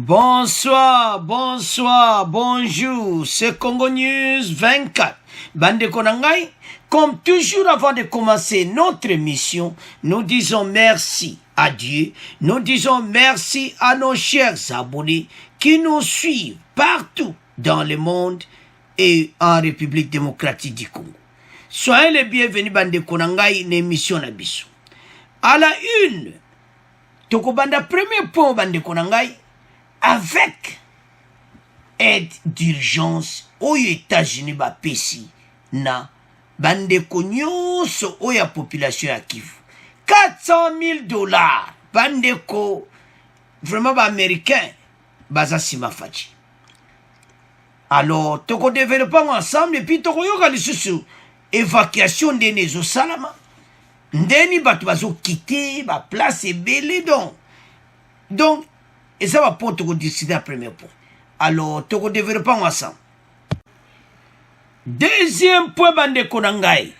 Bonsoir, bonsoir, bonjour, c'est Congo News 24. Bande Konangai, comme toujours avant de commencer notre émission, nous disons merci à Dieu, nous disons merci à nos chers abonnés qui nous suivent partout dans le monde et en République démocratique du Congo. Soyez les bienvenus, Bande Konangai, une émission Nabiso. À la une, Tokobanda premier point, Bande Konangai, avec aide d'urgence aux États-Unis bapesi na bandeko nyonso oya population ya Kivu $400,000 bandeko vraiment ba américain baza sima fachi. Alors toko développer ensemble et puis toko yoka lisusu évacuation ndene zo salama ndeni batu bazo quitter ba place ebele donc et ça va pour te décider à premier point. Alors, tu vas développer ensemble. Deuxième point, Bande Konangai.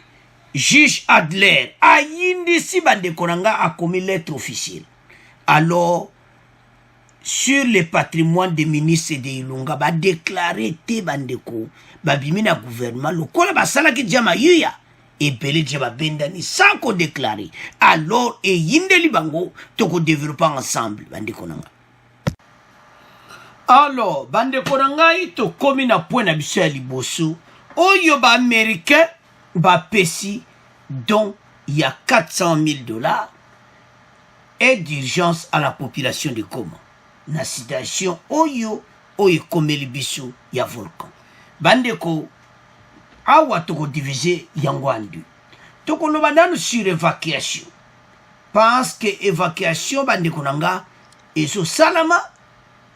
Juge Adler, a indécis Bande Konanga a commis lettre officielle. Alors, sur le patrimoine des ministres de Ilunga, va déclarer te Bandeko, va bimina gouvernement, le kola ba sala ki djama yuya, et belé djama bendani, sans qu'on déclare. Alors, et yindeli bango, tu vas développer ensemble, Bande Konanga. Alors, Bande Konangai, to komi na point na biso ya liboso, oyo ba américain, ba pesi, dont il y a $400,000 aide d'urgence à la population de Goma. Na situation oyo komeli biso ya volcan. Bandeko, awa toko diviser yango en deux. Toko loba nanu sur évacuation. Parce que évacuation, Bande Konanga, ezo salama.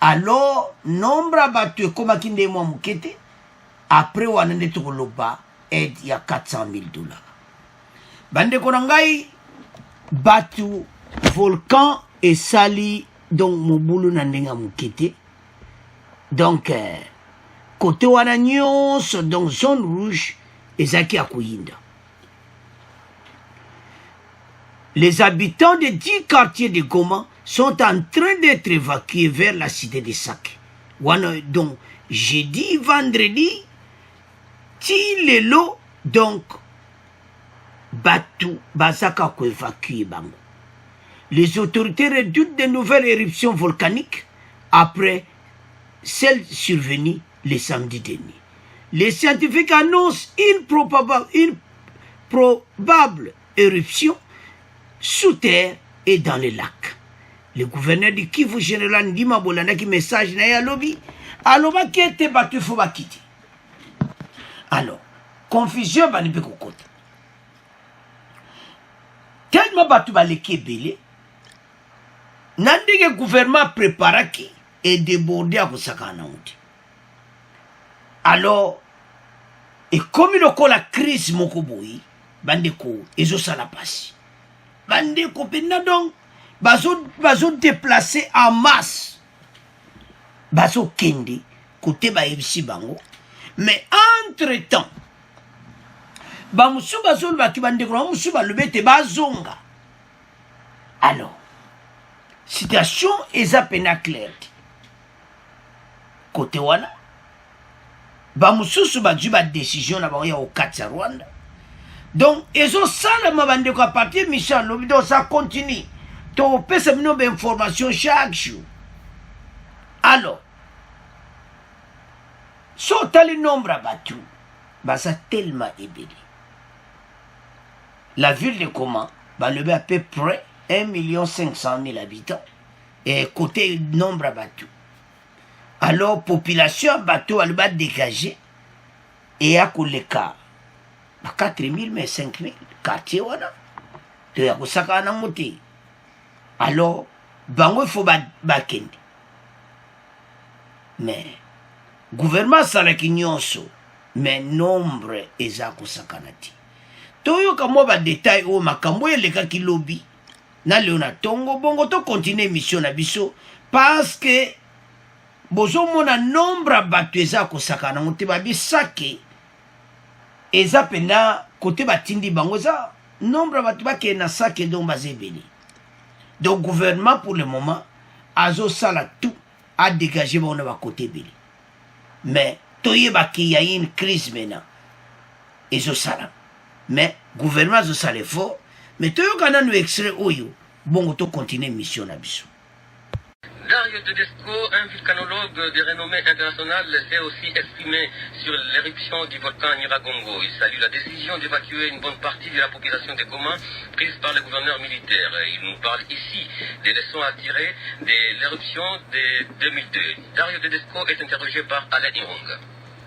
Alors, nombre battu comme à kinde moi mukete, après on a tout le bas, aide il y a $400,000. Bande Konangai, battu volcan et sali, donc mon boulot n'andenga mukete. Donc, côté wanagnos, donc zone rouge, et zaki akuyinda. Les habitants de 10 quartiers de Goma sont en train d'être évacués vers la cité de Sac. Donc, jeudi, vendredi, Tilelo, donc, Batu, Bazaka ko évacué Bango. Les autorités redoutent de nouvelles éruptions volcaniques après celles survenues le samedi dernier. Les scientifiques annoncent une probable éruption sous terre et dans les lacs. Le gouverneur du Kivu général Ndima Bolanda qui message na ya lobby aloba qui était battu faut ba quitter. Alors, confusion ba nipe kokota. Tellement battu ba leki belé. Nandike gouvernement préparaki et débordé à kusakana uti. Alors, et comme il a la crise mokoboui, bandeko ezo sala pasi. Bandeko penna donc bazo déplacé en masse. Bazo kende côté ba ebisi bango. Mais entre-temps, bamusu bazo batu bandeko bamusu balobete bazonga. Alors, situation eza pena claire. Côté wana bamusu ba juba décision na ba ya au Katsa Rwanda. Donc, ils ont ça, à partir de Michel, donc ça continue. Donc, on peut se donner des informations chaque jour. Alors, si on a le nombre abattu, ça tellement ébélé. La ville de Goma, le à peu près 1,5 million habitants. Et côté nombre abattu. Alors, population abattu, elle va dégager. Et à quoi l'écart? 4,000 mais 5,000 quartier wana to ya kusaka na muti. Alors bango faut bakende mais gouvernement sala kinyonso mais nombre eza kusaka nati toyo kamo ba détail o makambo eleka ki lobby na leona tongo bongo to continuer mission na biso parce que bozo mona nombre battu eza kusaka na muti ba bisake. Et ça, côté batindi bango, ça, nombre de gens qui na saké donc basé béni. Donc, gouvernement, pour le moment, azo sala tout a dégagé mon côté belé. Mais toyeba qu'il y a une crise maintenant. Et je salam. Mais gouvernement je salé fort. Mais toyo kana nous extrait oyo. Bon to continuer mission na biso. Dario Tedesco, un volcanologue de renommée internationale, s'est aussi exprimé sur l'éruption du volcan Nyiragongo. Il salue la décision d'évacuer une bonne partie de la population de Goma prise par le gouverneur militaire. Il nous parle ici des leçons à tirer de l'éruption de 2002. Dario Tedesco est interrogé par Alain Irong.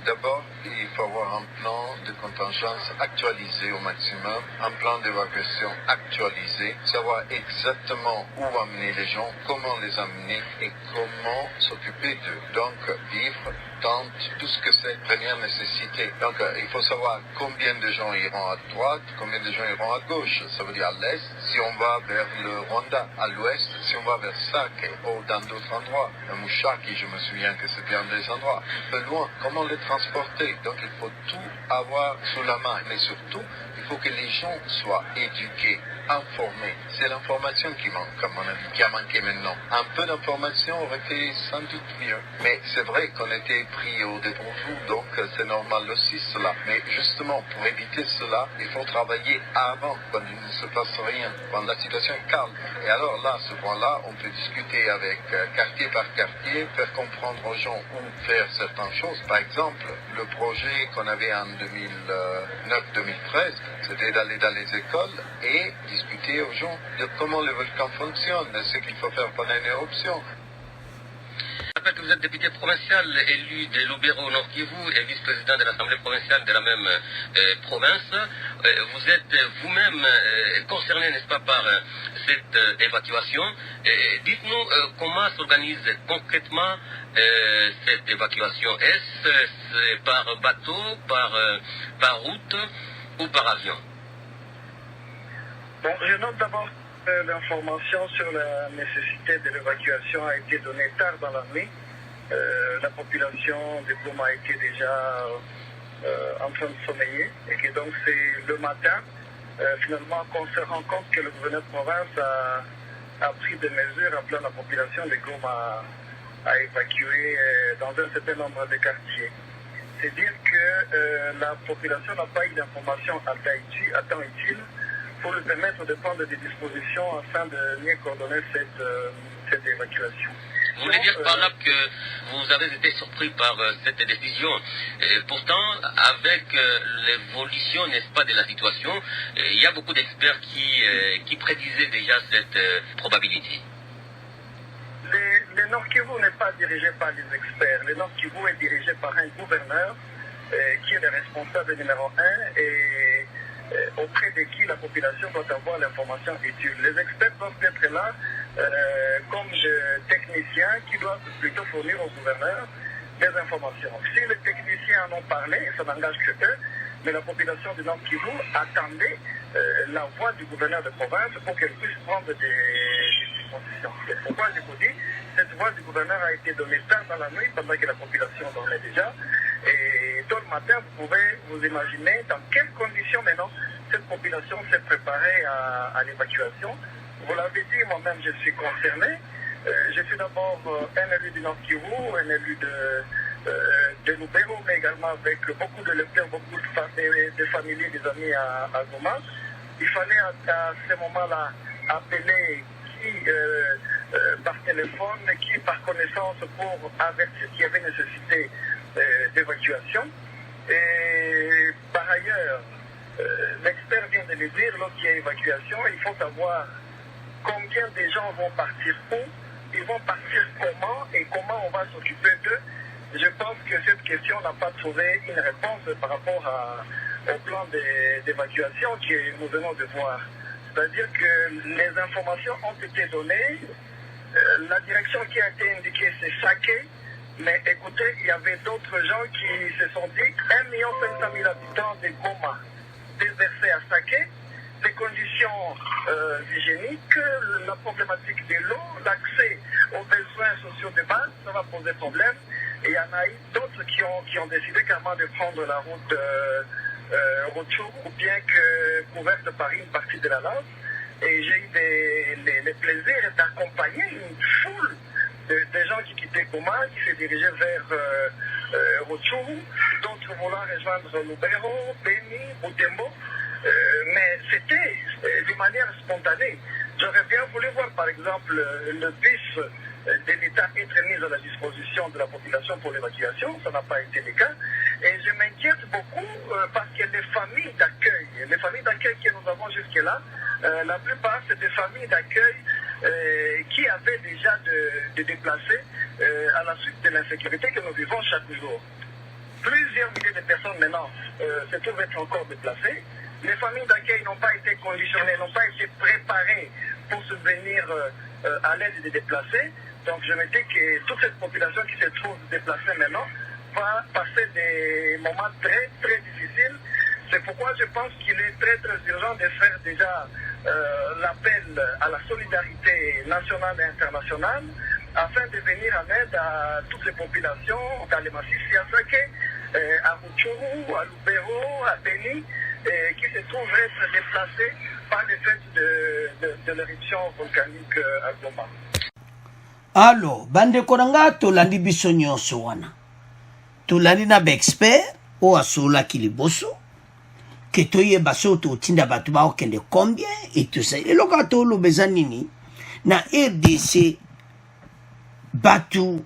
D'abord, il faut avoir un plan de contingence actualisé au maximum, un plan d'évacuation actualisé, savoir exactement où amener les gens, comment les amener et comment s'occuper d'eux. Donc, vivre, tente, tout ce que c'est première nécessité. Donc, il faut savoir combien de gens iront à droite, combien de gens iront à gauche, ça veut dire à l'est, si on va vers le Rwanda, à l'ouest, si on va vers Sake ou dans d'autres endroits. À Mouchaki, je me souviens que c'était un des endroits. Peu loin, comment les transporter? Donc, il faut tout avoir sous la main, mais surtout, il faut que les gens soient éduqués, informés. C'est l'information qui manque, à mon avis, qui a manqué maintenant. Un peu d'information aurait été sans doute mieux. Mais c'est vrai qu'on était pris au dépourvu, donc c'est normal aussi cela. Mais justement, pour éviter cela, il faut travailler avant, quand il ne se passe rien, quand la situation est calme. Et alors là, à ce point-là, on peut discuter avec quartier par quartier, faire comprendre aux gens où faire certaines choses. Par exemple, le projet qu'on avait en 2009-2013, c'était d'aller dans les écoles et discuter aux gens de comment le volcan fonctionne, ce qu'il faut faire pendant une éruption. Je rappelle que vous êtes député provincial élu de Lubero Nord Kivu et vice-président de l'Assemblée provinciale de la même province. Vous êtes vous-même concerné, n'est-ce pas, par cette évacuation. Dites-nous comment s'organise concrètement cette évacuation. Est-ce par bateau, par route ou par avion? Bon, je note d'abord l'information sur la nécessité de l'évacuation a été donnée tard dans la nuit. La population de Goma a été déjà en train de sommeiller et que donc c'est le matin finalement qu'on se rend compte que le gouverneur de province a pris des mesures appelant la population de Goma à évacuer dans un certain nombre de quartiers. C'est dire que la population n'a pas eu d'informations à temps utile pour lui permettre de prendre des dispositions afin de mieux coordonner cette évacuation. Vous voulez dire par là que vous avez été surpris par cette décision. Pourtant, avec l'évolution, n'est-ce pas, de la situation, il y a beaucoup d'experts qui prédisaient déjà cette probabilité. Le Nord Kivu n'est pas dirigé par les experts. Le Nord Kivu est dirigé par un gouverneur qui est le responsable numéro 1 et auprès de qui la population doit avoir l'information utile. Les experts doivent être là comme des techniciens qui doivent plutôt fournir au gouverneur des informations. Si les techniciens en ont parlé, ça n'engage que eux, mais la population du Nord Kivu attendait la voix du gouverneur de province pour qu'elle puisse prendre des dispositions. C'est pourquoi je vous dis, cette voix du gouverneur a été donnée tard dans la nuit pendant que la population dormait déjà. Et tôt le matin, vous pouvez vous imaginer dans quelles conditions maintenant cette population s'est préparée à l'évacuation. Vous l'avez dit, moi-même je suis concerné. Je suis d'abord un élu du Nord Kivu, un élu de Lubero, mais également avec beaucoup de lecteurs, beaucoup de familles, des amis à Goma. Il fallait à ce moment-là appeler qui par téléphone, qui par connaissance pour avertir qu'il y avait nécessité d'évacuation. Et par ailleurs, l'expert vient de le dire, lorsqu'il y a évacuation, il faut savoir combien de gens vont partir où, ils vont partir comment et comment on va s'occuper d'eux. Je pense que cette question n'a pas trouvé une réponse par rapport au plan d'évacuation que nous venons de voir. C'est-à-dire que les informations ont été données, la direction qui a été indiquée c'est Sake, mais écoutez, il y avait d'autres gens qui se sont dit 1 500 000 habitants de Goma déversés à Sake, les conditions hygiéniques, la problématique de l'eau, l'accès aux besoins sociaux de base, ça va poser problème. Et il y en a eu d'autres qui ont décidé carrément de prendre la route retour ou bien que couverte par une partie de la lance. Et j'ai eu le plaisir d'accompagner une foule des gens qui quittaient Goma, qui se dirigeaient vers Rutshuru, d'autres voulant rejoindre Lubero, Beni, Butembo. Mais c'était de manière spontanée. J'aurais bien voulu voir, par exemple, le bus de l'État être mis à la disposition de la population pour l'évacuation. Ça n'a pas été le cas. Et je m'inquiète beaucoup parce que les familles d'accueil que nous avons jusque-là, la plupart, c'est des familles d'accueil qui avaient déjà de déplacés à la suite de l'insécurité que nous vivons chaque jour. Plusieurs milliers de personnes maintenant se trouvent être encore déplacées. Les familles d'accueil n'ont pas été conditionnées, n'ont pas été préparées pour subvenir à l'aide des déplacés. Donc je me dis que toute cette population qui se trouve déplacée maintenant va passer des moments très très difficiles. C'est pourquoi je pense qu'il est très très urgent de faire déjà l'appel à la solidarité nationale et internationale afin de venir en aide à toutes les populations dans les massifs Siasake, à Rutshuru, à Lubero, à Beni, qui se trouvent être déplacés par le fait de l'éruption volcanique à Goma. Alors, bandeko nanga tolandi biso nyonso wana. Tolandi na expert o asolaki liboso ke toyeba so totinda bato baokende combien et tout ça. Eloko tolobeza nini na RDC bato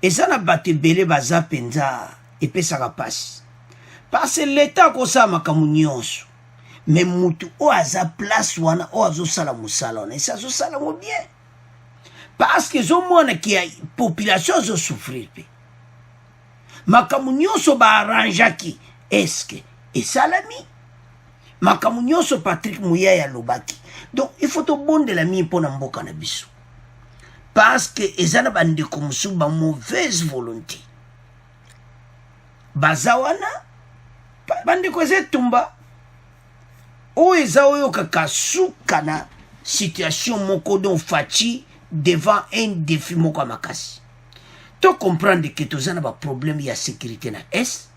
eza na bato ebele baza penza epesaka pasi. Parce que l'État kosala makambo nyonso. Mais mutu o aza place wana o azosala mosala wana esi azosala ngo bien. Parce que zomona ki ya population zo souffrir pe. Makambo nyonso ba arrangeaki eske esalami. Makambo nyonso Patrick Muyaya lobaki. Donc il faut to bondela mi mpona mboka na biso. Parce que ezana bandeko musu ba mauvaise volonté. Bazawana bandeko ezetumba o eza oyo kaka suka na situation moko don faci devant un défi moko makasi. To comprendre que tozana ba problème ya sécurité na est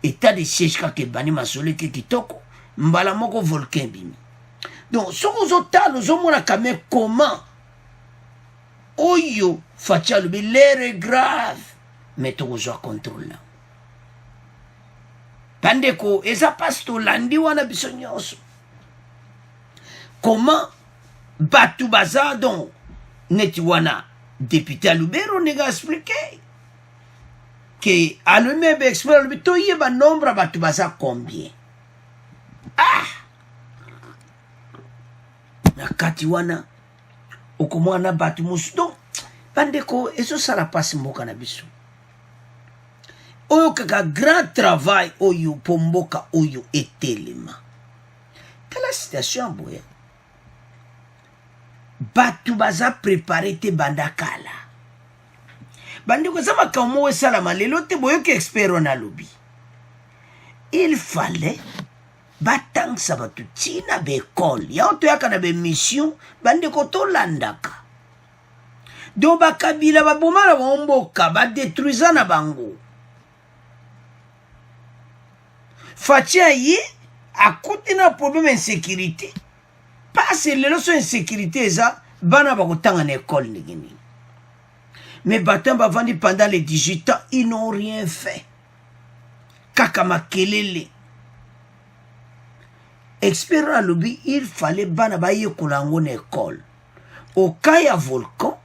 état de siège kaka bani masole ke kitoko mbala moko volcan bimi. Donc soko zotalo zomona kame comment oyo faci alobi l'air est grave mais tokozwa contrôle na bandeko eza pasi tolandi wana biso nyonso. Comment batu baza donc neti wana député à Lubero nega expliqué que à lui-même expert alobi toyeba nombre batu baza combien. Ah na kati wana okomwana batu musu donc bandeko ezosala pasi mboka na biso. Oyo kaka grand travail oyo pomboka oyo etelema. Quelle situation boya? Batu baza préparé te bandakala. Bandiko zama kamo salama lelo te boyo ke expert na lobby. Il fallait batang sabatu tina be école. Ya oto yaka na be mission bandiko to landaka. Do bakabila babomala bomboka ba détruisa na bango. Fatia yi akuti na problème insécurité. Parce que les leçons insécurité ça bana ba kotanga na école nigini. Mais batin ba vandi pendant les 18 ans, ils n'ont rien fait. Kaka makelele. Expert lobby, il fallait bana ba yekolango na école. Au cas ya volcan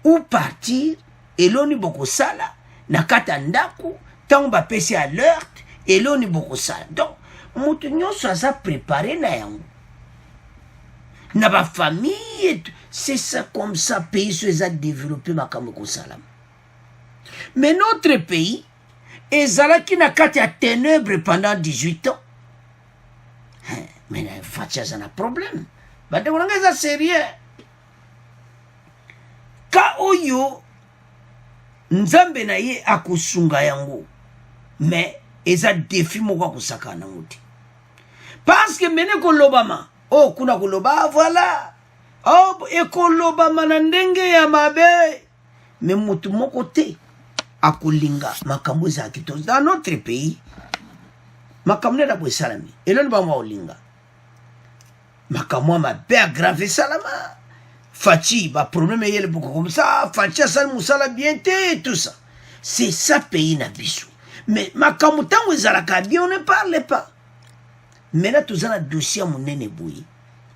ou partir et l'on y boko sala na kata ndaku tant ba pesi alerte et l'on y boko sala. Donc mutu nyonso aza préparé na yango. Na ba famille, c'est ça comme ça pays se a développé makambo ko salam. Mais notre pays ezalaki na kati ya ténèbres pendant 18 ans. Mais na fatia za na problème. Ba de nganga za sérieux. Ka oyo nzambe na ye akusunga yango. Mais eza défi moko kusakana muti. Parce que mene ko lobama oh kuna koloba voilà oh ekoloba manandenge ya mabe mais mutu moko te akolinga makambo za kito dans notre pays makambo na bo salami eloni ba olinga makambo mabe aggrave salama Fachi, bah problème est beaucoup comme ça, Fachi a sal moussala bien et tout ça. C'est ça pays na bisou. Mais ma kamutan ou zalaka bien on ne parle pas. Mais là tout ça un dossier mon nene bouilli.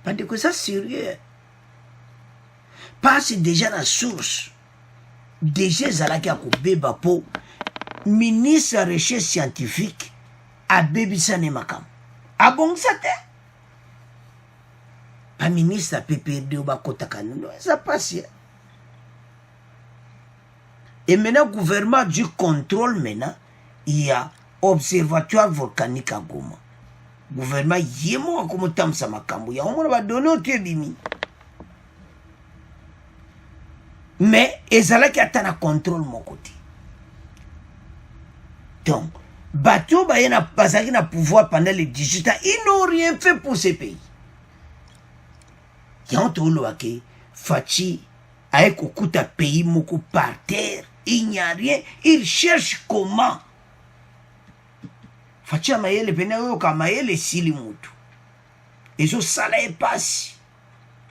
Parce que ça sérieux. Parce déjà la source. Déjà zalaka ko beba po ministre de recherche scientifique a bebisa ne makam. Ah bon ça te? Pas ministre à PPRD ou Bakotaka, non, ça passe. Et maintenant, le gouvernement du contrôle, maintenant, il y a observatoire volcanique à Goma. Le gouvernement, il y a moi comme tam sa makambo. Il y a on va donner au bimi. Mais, ils ont qui attendent un contrôle mon côté. Donc, bateau, il y a un pouvoir pendant les 18 ans. Ils n'ont rien fait pour ces pays. Fachi avec un pays moko par terre, il n'y a rien, il cherche comment. Fachi a maillé le pénal, il a maillé le silimutu. Et je salaire passe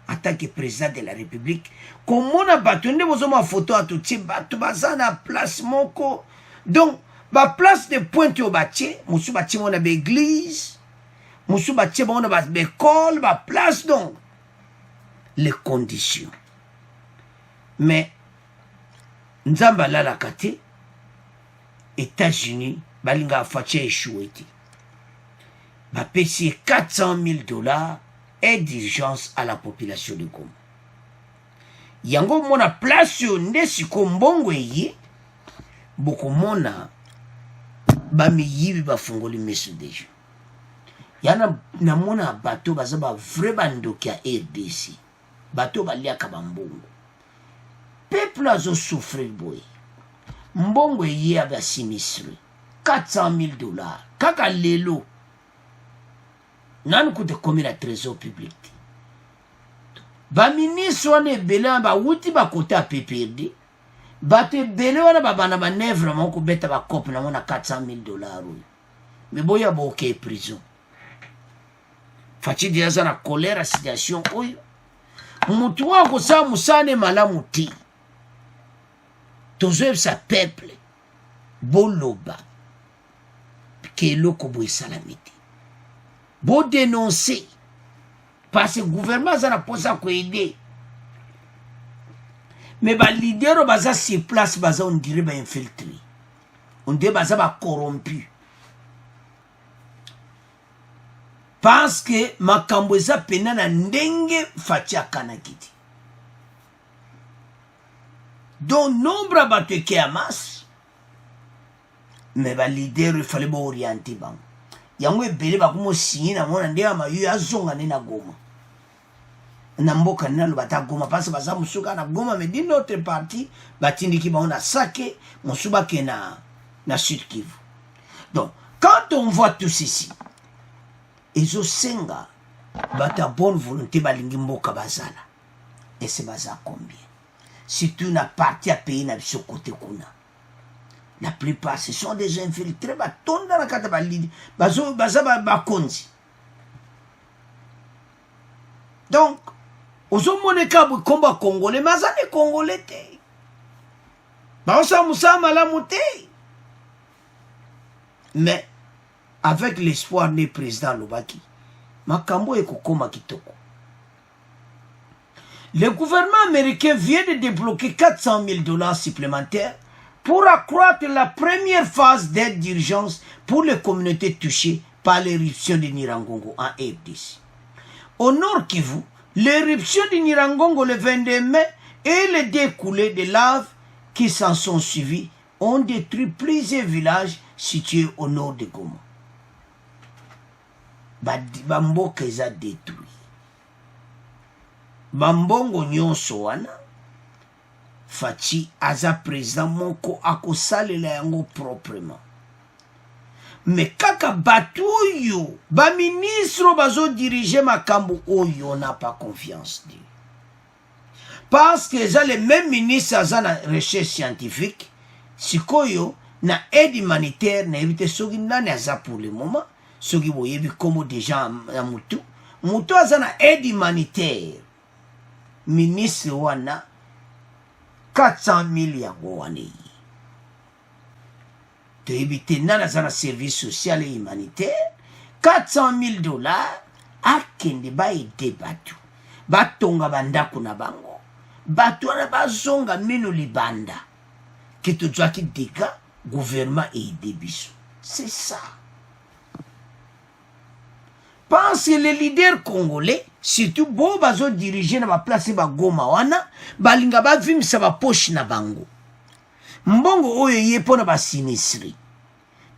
en tant que président de la République. Comment on a battu, nous avons une photo à tout ce bateau, bazana place moko. Donc, la place de pointe au bâti, moussou bâti on a une église, moussou bâti on a une école, la place donc. Les conditions. Mais, Nzamba la kate, États-Unis, balinga fache échoué. Va payer $400,000 aide d'urgence à la population de Goma. Yango mona place yonde siko mbongo ye, boko mona bami yibi bafungoli mesu deja. Yana na mona bato bazaba vrai bandoki ya RDC. Bato baliaka bambongo. Peuple azo souffrir boy. Mbongo ye aba sinistre. $400,000. Kaka lelo. Nan koute komi la trésor public. Ba ministre wane bele ba wuti ba kote a PPRD. Bate bele wana ba bana ba nevre man ko beta ba kop na mona $400,000. Mais boya ba ok prison. Fachi diaza na colère situation oyo. Mutu wako sa musane malamu ti. Tozoe sa peuple. Boloba. Ke loko boy salamiti. Bo dénoncer. Parce que le gouvernement a posé quoi aider. Mais les leaders baza sur place baza on dirait ba infiltré. On dirait baza ba corrompu. Parce que makambo eza pena na ndenge Fachi akanakiti. Donc nombre bato ke amas. Mais ba leader il fallait orienter bang. Yango ebele ba kumo signer na mona ndenge mayu azonga na Goma. Na mboka na lobata Goma parce que baza musuka na Goma mais d'une autre partie batindiki ba on a saké musuba ke na Sud Kivu. Donc quand on voit tout ceci Ezo senga bata bonne volonté balingi mboka bazala. Et c'est baza combien? Si tu n'as parti à payer na biso côté kuna. La plupart ce sont des infiltrés batonda na kata balidi. Bazo baza bakonzi. Donc ozo moneka bu komba congolais mazane congolais te. Ba osa musa malamu te. Mais avec l'espoir du président Lobaki, makambo ekokoma kitoko. Le gouvernement américain vient de débloquer $400,000 supplémentaires pour accroître la première phase d'aide d'urgence pour les communautés touchées par l'éruption de Nyiragongo en RDC. Au Nord Kivu, l'éruption de Nyiragongo le 22 mai et les découlées de lave qui s'en sont suivis ont détruit plusieurs villages situés au nord de Goma. Bamboka eza détruit. Bambongo nyonso wana Fachi aza président moko akosalela yango proprement. Mais kaka batu oyo ba ministre bazo diriger makambo oyo n'a pas confiance de. Parce que eza les mêmes ministres aza na recherche scientifique sikoyo na aide humanitaire na éviter soki nani aza pour le moment. Ceux qui voyaient comme des gens à Moutou. Moutou a une aide humanitaire. ministre wana 400 000 yango wana ye toyebi te nana aza na service social et humanitaire 400 000 $ akende baede bato batonga bandako na bango bato wana bazonga mino libanda ke tozwaki deka gouvernement aide biso. C'est ça. Pense que les leaders congolais, surtout bo bazo diriger na ba place ba Goma wana, balinga ba vimisa ba poche na bango. Mbongo oyo ye pona ba sinistri.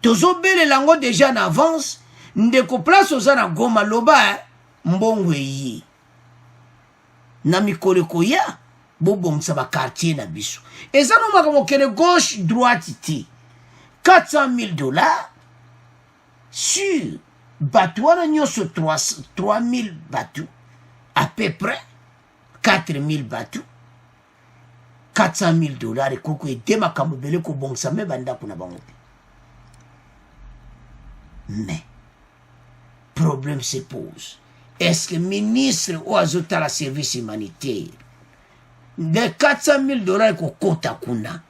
Tozo bele lango déjà en avance, ndeko place oza na Goma loba mbongo ye. Na mikole koya bobongisa ba quartier na biso. Eza no makambo kene gauche droite ti. 400 000 $ sur Batouana nyoso 3000 bateaux, à peu près 4000 bateaux, 400 000 $ et koko et demakamobele ko bongsa me banda kuna bango. Mais problème se pose. Est-ce que le ministre ou azota la service humanitaire de 400 000 $ ko kota kuna?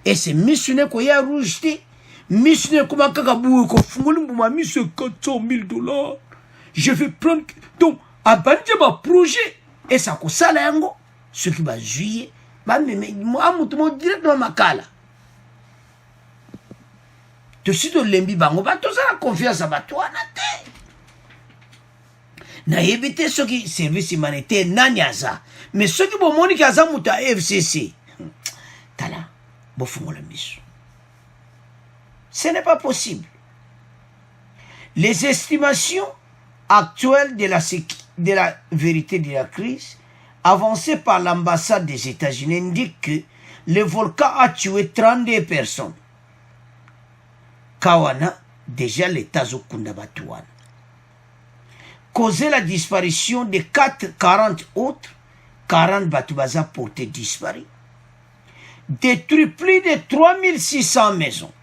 Et c'est missionnaire ko ya rouge te. Missionnaire comme Kakabou ko fungoli m'a mis ce 400 000 $. Je vais prendre donc à bandir ma projet et ça ko sala yango ce qui va juillet ba me moi mutumo directement makala. To sito lembi bango ba to ça la confiance à batwana te. Na yebite ce qui service humanitaire nanyaza mais ce qui bon moni kaza muta FCC. Tala bo fungola miso. Ce n'est pas possible. Les estimations actuelles de la vérité de la crise, avancées par l'ambassade des États-Unis, indiquent que le volcan a tué 32 personnes. Kawana, déjà l'État Zokundabatuan. Causé la disparition de 40 autres, 40 Batoubaza portés disparus. Détruit plus de 3600 maisons.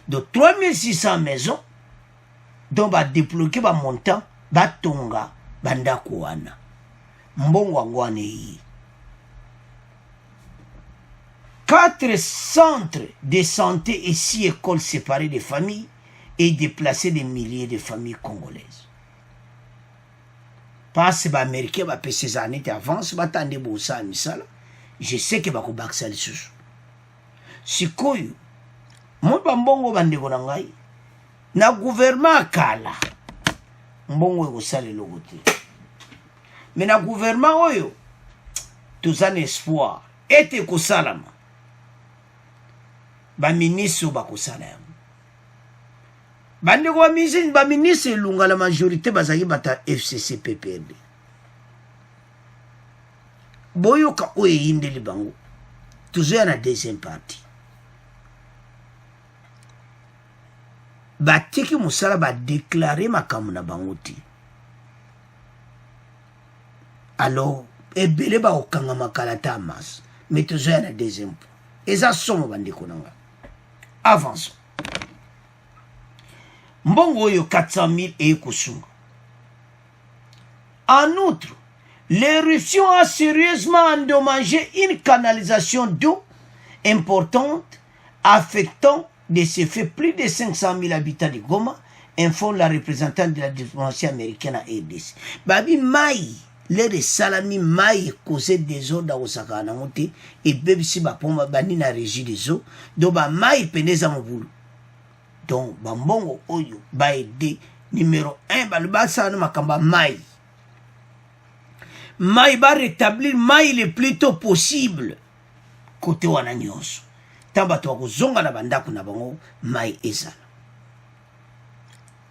De 3600 maisons, dont va débloquer ba montant, ba tonga, banda kouana. Mbongo angwane yi. 4 centres de santé et 6 écoles séparées des familles et déplacé des milliers de familles congolaises. Parce que les Américains va payer ces années d'avance, va tendre bossa misala. Je sais que va kobaksa les sous. Si koyo moi mbongo bandeko na ngai na gouvernement kala mbongo ko sale logote mais na gouvernement oyo tous un espoir était ko salama ba ministre ba ko salama bandeko ba ministre lunga la majorité bazaki bata FCC PPRD boyo ka oyo yindeli bango toujours na deuxième partie. Batiki musala ba déclarer makambo na bangoti. Alors ebele ba okanga makalata mas mais toujours na deuxième point. Eza somo bandeko nanga. Avance. Mbongo yo 400 000 et kusunga. En outre, l'éruption a sérieusement endommagé une canalisation d'eau importante affectant de ce fait plus de 500 000 habitants de Goma, informe la représentante de la diplomatie américaine à RDC. Babi Mai, les salami Mai causé des eaux dans Osaka na monté et bébé si ba pomba bani na régie des eaux, donc ba Mai peneza mobulu. Donc ba mbongo oyo ba aider numéro 1 ba le basa na makamba Mai. Mai ba rétablir Mai le plus tôt possible côté wana nyonso. Tabato ko zonga na bandako na bango mai ezala.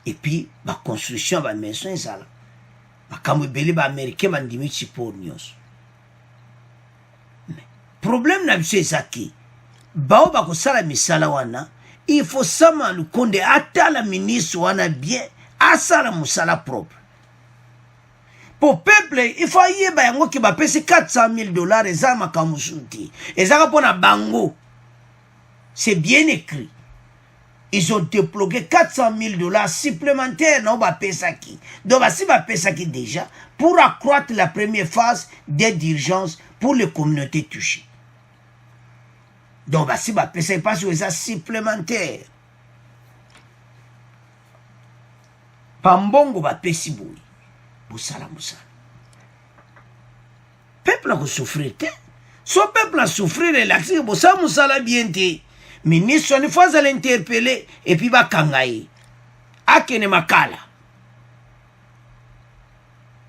Et puis ba construction ba maison ezala. Ba kamwe beli ba américain bandimi chipo nyonso. Problème na biso ezaki. Bao ba ko sala misala wana, il faut sama lu konde ata la ministre wana bien asala musala propre. Pour peuple, il faut yeba yango ki ba pesi 400 000 $ ezama kamusuti. Ezaka pona bango. C'est bien écrit. ils ont débloqué 400 000 $ supplémentaires. Non, bah, Pesaki. Donc, bah, si bah, Pesaki déjà, pour accroître la première phase d'aide d'urgence pour les communautés touchées. Donc, bah, si bah, Pesaki pas sur ça supplémentaire. Pambongo, bah, Pesiboui. Boussala, Moussala. Peuple a souffert. Ce peuple a souffert, relaxé. Boussala, Moussala, bien té. Ministre, une fois, elle interpellé, et puis, va kangaï. Akene makala.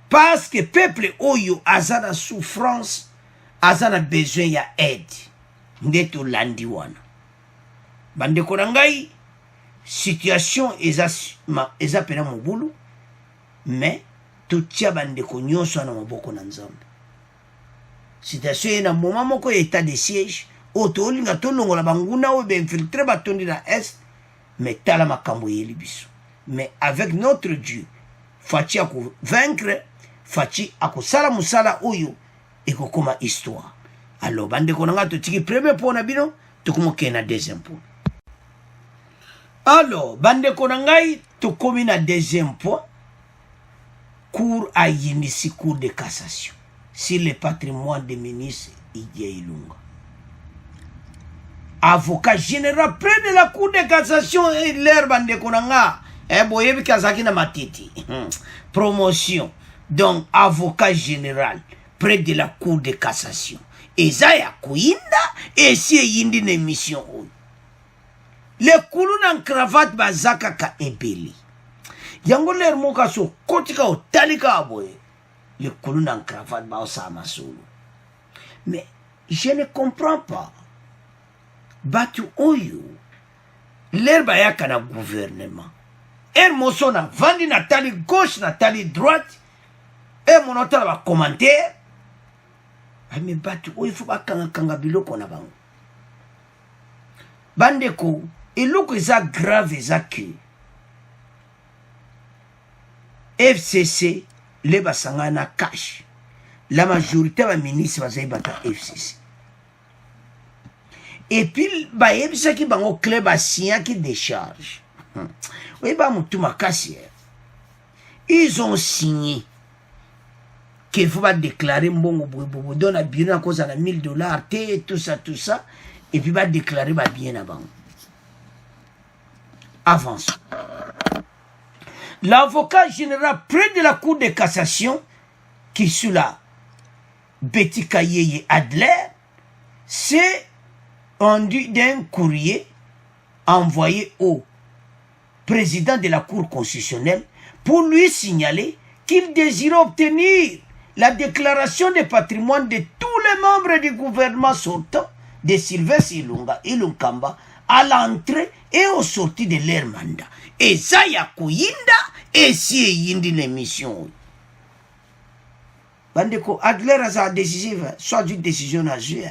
Parce que peuple oyo azana souffrance, azana besoin ya aide. Ndeto landi wana. Bande konangai, situation eza pena mobulu, mais tutia bande konyonso na maboko na nzambe. Situation ena moment moko état de siège, otolinga tolongola banguna o be infiltrer batondi na est, mais tala makambo yeli biso. Mais avec notre Dieu, fachi ako vaincre, fachi ako sala musala oyo ekokoma histoire. Alors bande konanga to tiki premier point na bino, to komo kena deuxième point. Alors bande konangai to komi na deuxième point, cour a initié cour de cassation sur le patrimoine des ministres Idia Ilunga. Avocat général près de la cour de cassation et l'air bande konanga. Boyebi kazaki na matiti. Promotion. Donc, avocat général près de la cour de cassation. Et ça ya kuinda et si yindi na émission. Le koulou nan cravate bazaka ka ebeli. Yango l'air moka so kotika o talika boye. Le koulou nan cravate ba osa masolo. Mais je ne comprends pas. Batu oyo. L'air ba yaka na gouvernement. Et moso na vandi na tali gauche na tali droite et mon autre va commenter mais batu il faut pas kanga biloko na bango bandeko eloko eza grave eza que FCC le basanga na cash la majorité va ministre bazai bata FCC et puis ba yebisa ki bango clé ba signa ki décharge. Ils ont signé qu'il faut pas déclarer mbongo bobo donne à bien à cause de 1000 $, tout ça, et puis va déclarer bien avant. Avance. L'avocat général près de la cour de cassation, qui est sous la Betty Kayeye Adler, c'est rendu d'un courrier envoyé au président de la Cour constitutionnelle pour lui signaler qu'il désirait obtenir la déclaration de patrimoine de tous les membres du gouvernement sortant de Sylvestre Ilunkamba à l'entrée et au sortie de leur mandat. Et ça y a kuyinda et si yindi l'émission. Bandeko Adler a sa décision, soit une décision à jouer.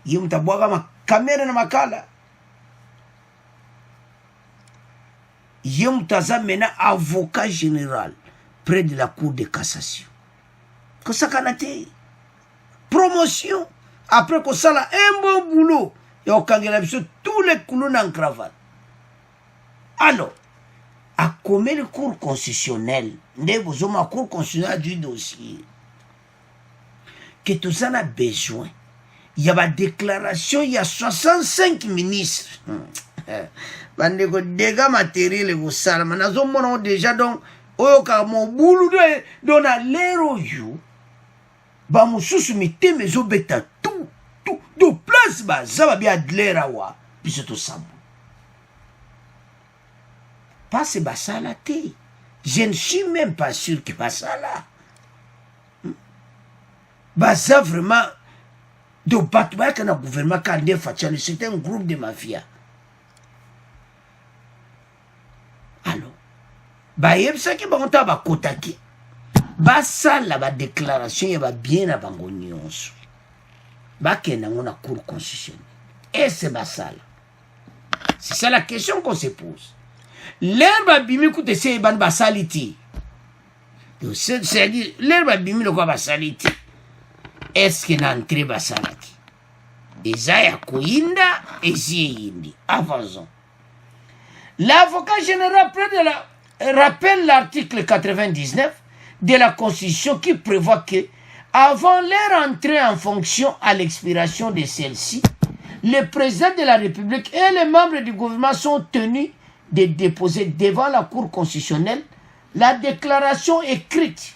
Yimtabwaga ma caméra na makala. Yemtaza maintenant avocat général près de la cour de cassation. Que ça canate. Promotion. Après que ça là un bon boulot. Et au Kangela tous les coulons en cravate. Alors, à combien de cours constitutionnels, ne vous ma cour constitutionnelle du dossier, que tout ça a besoin. Il y a une déclaration, il y a 65 ministres. Bande ko dégâts matériels vous salma nazo mona déjà donc oyo ka mo bulu de dona lero you ba mususu miteme zo beta tout de place ba ça va bien adlera wa biso to sambo pas c'est ba ça la té je ne suis même pas sûr que ba ça là ba ça vraiment de battre que na gouvernement kande facha c'est un groupe de mafia. Ba yebisa ki bangonta ba kotaki ba sala ba déclaration ya ba bien na bango nyonso ba kena ngona cour constitutionnelle et c'est ba sala. C'est ça la question qu'on se pose. L'air ba bimi koute se ban ba saliti. Donc c'est dire l'air ba bimi le quoi ba saliti. Est-ce que na entré ba salaki Isaiah Kouinda et Ziyindi. Avançons. L'avocat général rappelle l'article 99 de la Constitution qui prévoit que, avant leur entrée en fonction à l'expiration de celle-ci, le président de la République et les membres du gouvernement sont tenus de déposer devant la Cour constitutionnelle la déclaration écrite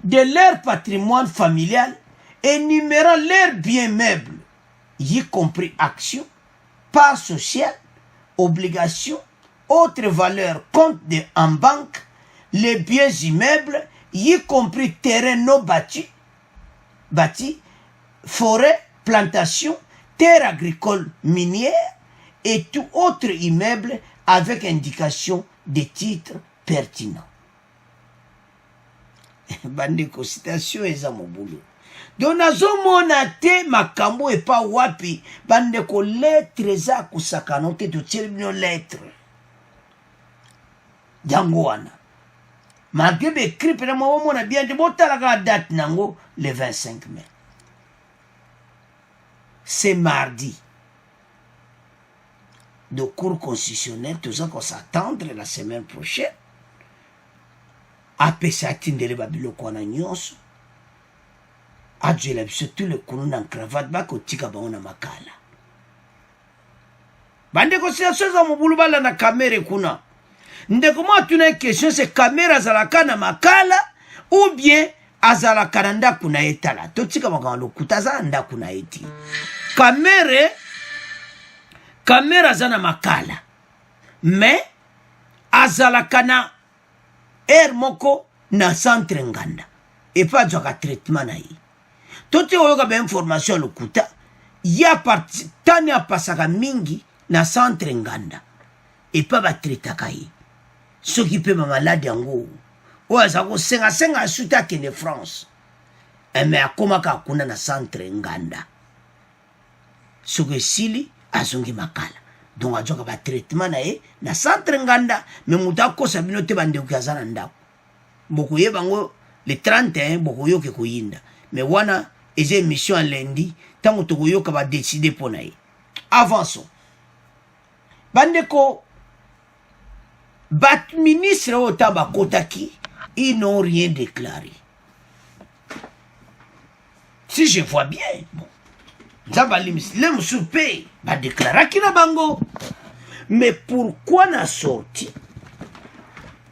de leur patrimoine familial énumérant leurs biens meubles, y compris actions, parts sociales, obligations, autres valeurs, comptes en banque, les biens immeubles, y compris terrains non bâtis, forêts, plantations, terres agricoles minières et tout autre immeuble avec indication des titres pertinents. Bandeko, citation eza mobulu. Donc nazomona te makambo et pas wapi bandeko lettre eza kusakana te totieli bino lettre yango wana malgré bekri pena momona bien te botalaka date nango le 25 mai. C'est mardi. De cours constitutionnel, tout ça qu'on s'attendre la semaine prochaine. Apesa tindele babilo kwana nyonso. Adjela biso tout le kunu na cravate bako tika baona makala. Bande constitution za mobulu bala na kamera kuna. Ndeko moi tuna question c'est caméra zalaka na makala ou bien azalaka na ndaku na etala. Totika makala lokuta za ndaku na eti. Kamera zana makala. Mais azalaka na moko na centre nganda. Et pas joka traitement na yi. Toti oyoka ba information lokuta. Ya parti tani apasaka mingi na centre nganda. Et pas ba traitaka yi. Ce qui peut ma malade yango. Oya zako senga asuta kene France. Mais akoma ka kuna na centre nganda. Soke sili azongi makala. Donc ajoka ba traitement na ye na centre nganda mais muta kosa bino te bande ukazana ndako. Boko ye bango le 31 boko yoke kuyinda. Mais wana eze mission lundi tango toko yoka ba décider pona ye. Avançons. Bandeko bat ministre otaba kotaki, ils n'ont rien déclaré. Si je vois bien, bon. Le souper va déclarer qu'il a bango. Mais pourquoi n'a sorti?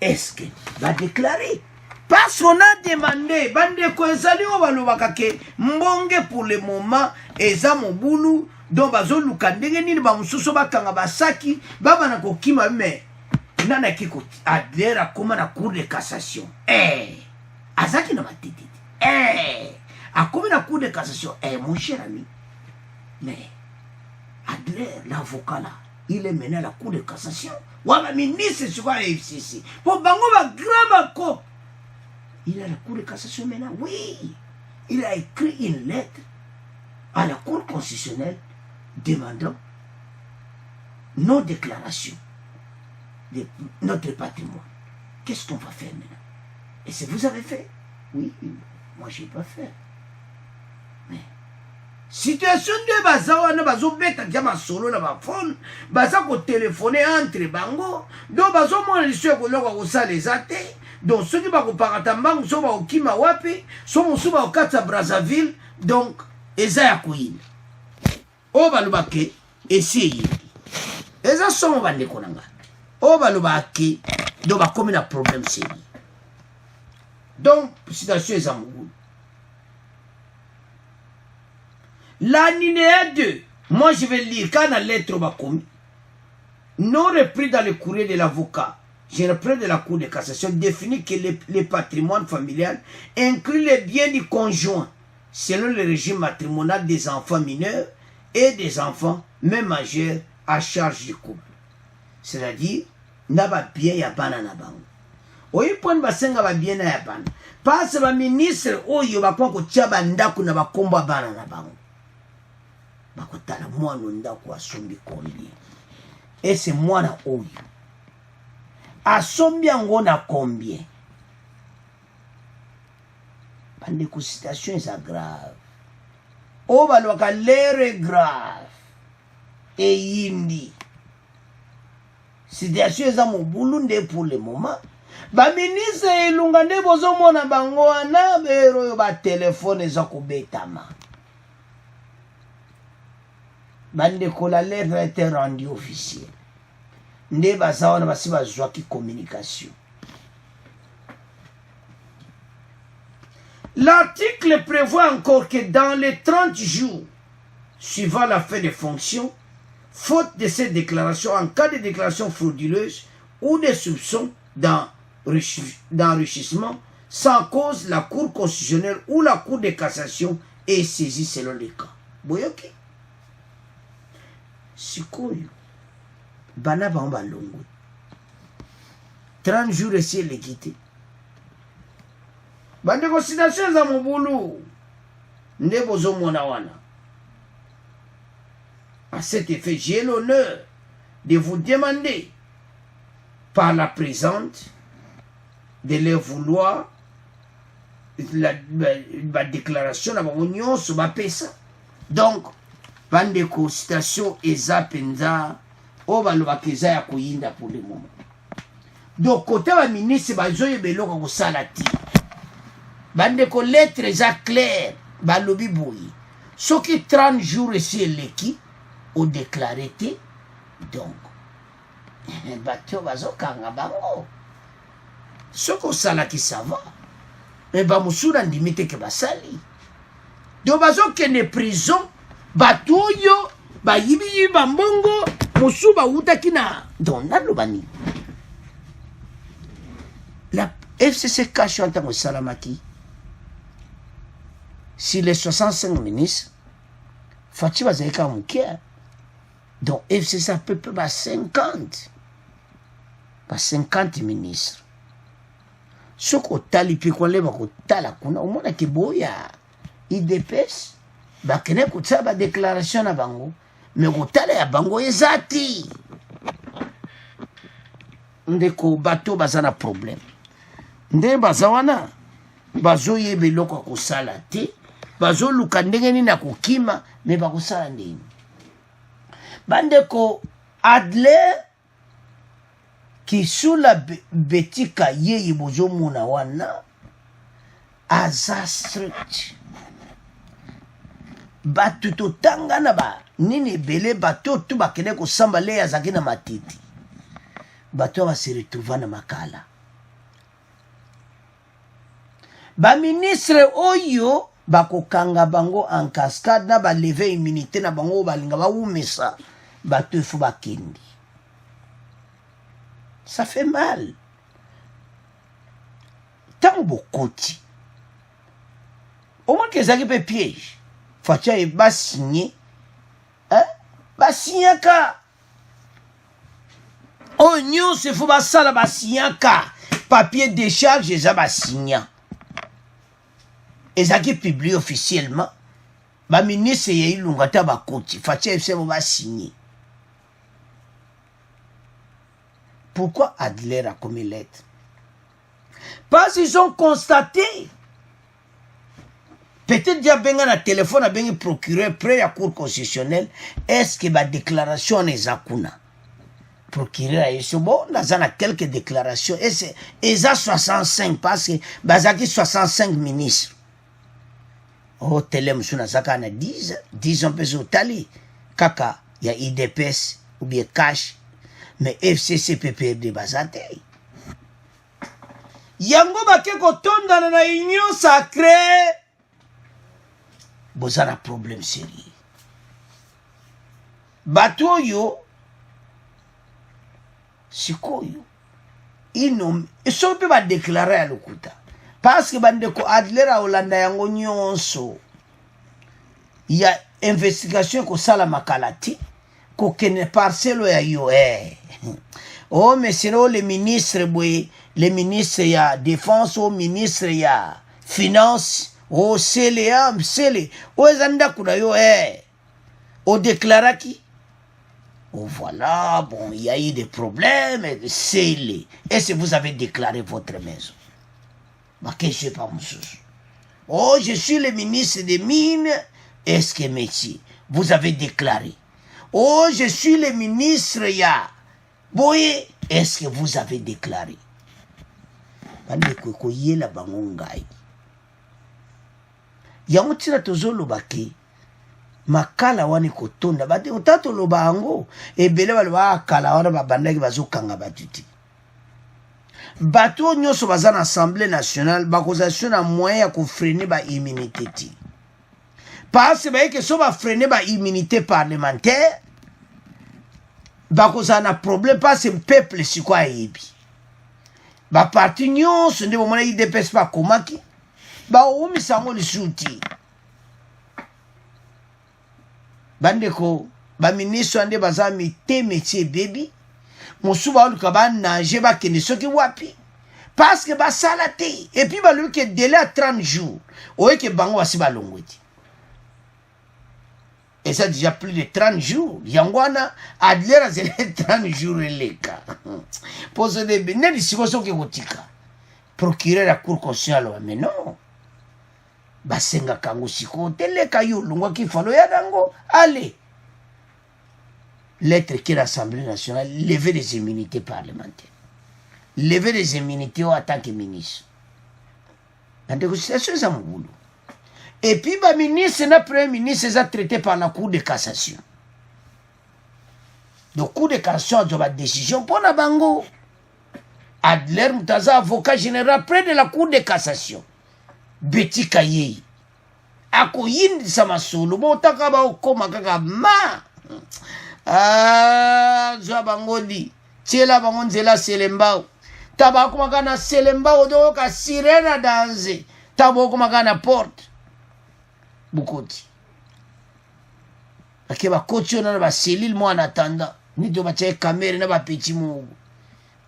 Est-ce que va déclarer? Parce qu'on a demandé, bande koezali o balobakake mbonge pour le moment eza mobulu donc bazo lukandenge nini ba mususu bakanga basaki baba na kokima mais nana kiko adera koma na cour de cassation. Azaki na matiti. A comme na cour de cassation. Mon cher ami. Mais Adler, l'avocat là, il est mené à la cour de cassation. Ouah, ministre sur la FCC. Pour Bango va grave encore. Il est à la cour de cassation maintenant. Oui. Il a écrit une lettre à la cour constitutionnelle demandant nos déclarations de notre patrimoine. Qu'est-ce qu'on va faire maintenant? Et si vous avez fait? Oui, moi je n'ai pas fait. Mais situation de bazawa na bazo beta jama solo na ba phone baza ko téléphoner entre bango donc bazo mona liswe ko loka ko sala ezate donc ceux qui ba ko parata mbangu so ba okima wapi so musu ba okatsa Brazzaville donc eza ya kuina o balubake esi eza so ba ndeko nanga o balubake do ba komi na problème sérieux donc situation eza mugulu. L'alinéa 2, moi je vais lire quand la lettre va commis. Non repris dans le courrier de l'avocat, je reprends de la Cour de cassation, définit que le patrimoine familial inclut les biens du conjoint, selon le régime matrimonial des enfants mineurs et des enfants même majeurs à charge du couple. C'est-à-dire, n'a pas bien ya bana na bango. Oyi point basenga ba bien na ya bana. Parce ba ministre oyo ba kwa ko tia bandaku na ba komba bana na bango. Bakotala mwana ndako asombi combien. Et c'est mwana oyo asombi yango na combien. Bande ko citation est grave. o balobaka l'heure est grave eyindi situation eza mobulu nde pour le moment baministre elunga nde bozomona bango wana bero oyo batelefone eza kobetama bandeko la lettre a été rendue officielle nde baza wana basi bazwaki communication. L'article prévoit encore que dans les 30 jours suivant la fin des fonctions, faute de cette déclaration, en cas de déclaration frauduleuse ou de soupçons d'enrichissement, sans cause, la Cour constitutionnelle ou la Cour de cassation est saisie selon les cas. Boyoki. Sikoyo. Bana bamba longo. 30 jours ici l'équité. Bande considération za mobulu. Nde bozo mona wana. À cet effet, j'ai l'honneur de vous demander par la présente de leur vouloir la déclaration à l'union sur ma pesa. Donc, bande considération eza penza o balobaka eza ya koyinda pour le moment. Donc, côté wa ministre bazoye beloko kosala ti. Bande ko lettre eza claire balobi boyi. Soki 30 jours ici eleki o déclaré te donc bato bazokanga bango soko osalaki sava me bamosusu ndimi te ke basali donc bazokende prison bato oyo bayibi bambongo mosusu bawutaki na donc naloba nini la FCC cache ntango esalamaki si les 65 ministres faci bazali kaka moke donc FCC à peu près 50 ministres ce kotali mpe koleba kotala kuna omonaki boya IDPS bakende kotala badéclaration na bango me kotala ya bango eza ti ndeko bato baza na problème nde baza wana bazoyeba eloko ya kosala te bazoluka ndenge nini ya kokima me bakosala ndeni bandeko Adler qui sous la betika ye bozomona wana aza strict bato totanga na ba nini ebele bato tu bakende kosamba le azaki na matiti bato base retrouva na makala baministre oyo bakokanga bango en cascade na baleve immunité na bango balinga baumesa bato ifo bakendi. Ça fait mal. Tant bokoti. Au moins que ça qui peut piège. Fatia et bas signé. Hein? Bas signé ka. Oignon se faut bas sala bas signé ka. Papier de décharge et ça bas signé. Et ça qui publie officiellement. Ba ministre yé lungata ba koti. Fatia et se bas signé. Pourquoi Adler a commis lettre? Parce qu'ils ont constaté. Peut-être qu'il y a un téléphone, un procureur près de la Cour constitutionnelle. Est-ce que la déclaration est zakuna? Procureur a dit, bon, il y a quelques déclarations. Et c'est 65 parce que il y a 65 ministres. Oh, télém, il y a 10. 10 on peut se tali. Kaka, il y a IDPS ou bien cash. Mais FCC PPRD bazate. Yango bake kotonda na union sacrée. Bozana problème sérieux. Bato yo sikoyo. Inom so pe ba déclarer à lokuta. Parce que bande ko Adler a Hollanda yango nyonso. Il y a investigation ko sala makalati ko kene parcelle ya yo Oh, mais sinon, les ministres, les ministres, il y a défense, au ministre, il y a finance, au CLA, au Zanda Kudayo, au déclaraki. Oh, voilà, bon, il y a eu des problèmes, CLA. Est-ce que vous avez déclaré votre maison? Bah, qu'est-ce que je sais pas, monsieur? Oh, je suis le ministre des Mines, est-ce que métier vous avez déclaré? Oh, je suis le ministre ya. Boye, est-ce que vous avez déclaré? Bande ko yela bango ngai. Yango tina tozoloba ke makala wani kotonda bade utato loba ango ebele balwa kala wana babandaki bazokanga batuti. Bato nyonso baza na Assemblée nationale bakozation na moyen ya kofreiner ba immunité ti. Parce que so ba freiner ba immunité parlementaire bakozana na problème parce que peuple sikwa yebi. Ba parti nyonso nde bomona IDPS ba komaki ba umisa ngo lisuti. Bandeko ba ministre ande baza mité métier baby mosuba oluka ba nager ba kende soki wapi parce que ba salate et puis ba lui que délai à 30 jours oye que bango basi ba longweti. Et ça déjà plus de 30 jours. Yangwana adlera c'est 30 jours les cas. Pose des ne disikoso ke botika. Procurer la cour constitutionnelle mais non. Basenga kango siko teleka yo longwa ki falo ya dango. Allez. Lettre qui l'Assemblée nationale lever des immunités parlementaires. Lever des immunités en tant que ministre. Dans des situations ça m'oubou. Et puis, le ministre, le premier ministre, est traité par la Cour de cassation. La Cour de cassation a une décision pour la bango. Adler Moutaza, avocat général, près de la Cour de cassation. Betty Kaye. Ako yin sama solo. Bon, takaba okoma kaka ma. Ah, zwa bango di. Tiela bango nzela selembao. Taba okumakana selembao do ka sirena danse. Taba okumakana porte. Bukoti. Ake ba koti na ba selil mo en attendant. Ni do ba tche caméra na ba petit mo.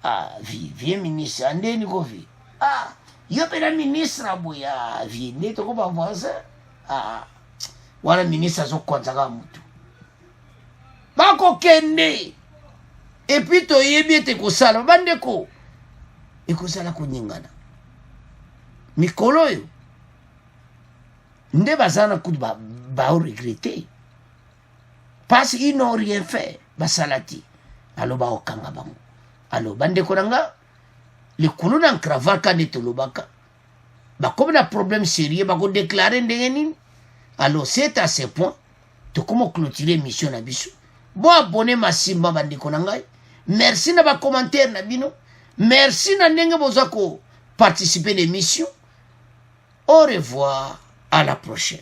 Ah, vieux ministre, ande ni ko vi. Ah, yo pe na ministre aboya, vi ne to ko ba voisin. Ah, wala ministre zo konza ka mutu. Ba ko kende. Et puis to yebi te ko sala bande ko. E ko sala ko nyingana. Mikolo yo. Nde bazana kud ba regretter parce qu'ils n'ont rien fait basalati alo ba okanga bango alo bande konanga le kulu na cravate ka de tolobaka ba comme na problème sérieux ba ko déclarer ndengeni alors c'est à ce point to comment clôturer mission na biso bon abonné masimba bande konanga merci na ba commentaire na bino merci na ndenge bozako participer l'émission. Au revoir. À la prochaine.